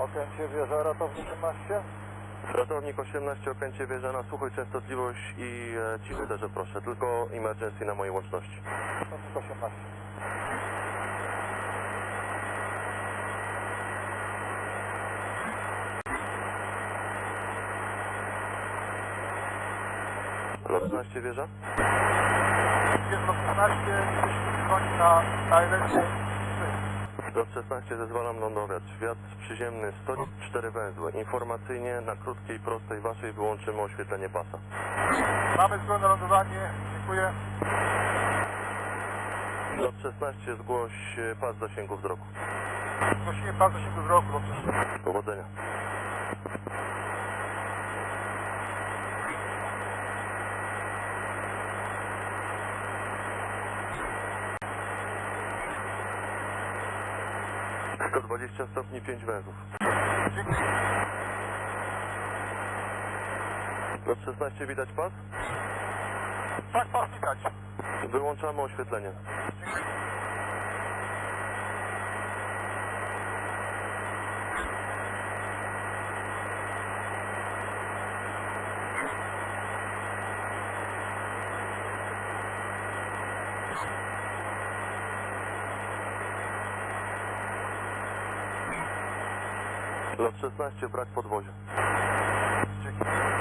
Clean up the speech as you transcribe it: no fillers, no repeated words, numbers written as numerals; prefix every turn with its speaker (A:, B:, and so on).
A: Okręcie wieża, ratownik 18.
B: Ratownik 18, okręcie wieża na słuchu i częstotliwość i cichy też proszę, tylko emergency na mojej łączności.
A: Ratownik 18.
B: Lot 12 wieża?
A: Jest lot 12, dzwoni na LiveATC.
B: Lot 16 zezwalam lądować. Wiatr przyziemny 104 węzły. Informacyjnie na krótkiej, prostej waszej wyłączymy oświetlenie pasa.
A: Mamy zgodę na lądowanie, dziękuję.
B: Lot 16 zgłoś pas zasięgu wzroku.
A: Zgłosimy pas zasięgu wzroku, lot 16.
B: Powodzenia. To 20 stopni 5 węzłów.
A: Dziękuję.
B: Lot 16 widać pas?
A: Tak, pas widać.
B: Wyłączamy oświetlenie. Lot 16 brak podwozia.
A: Dziękuję.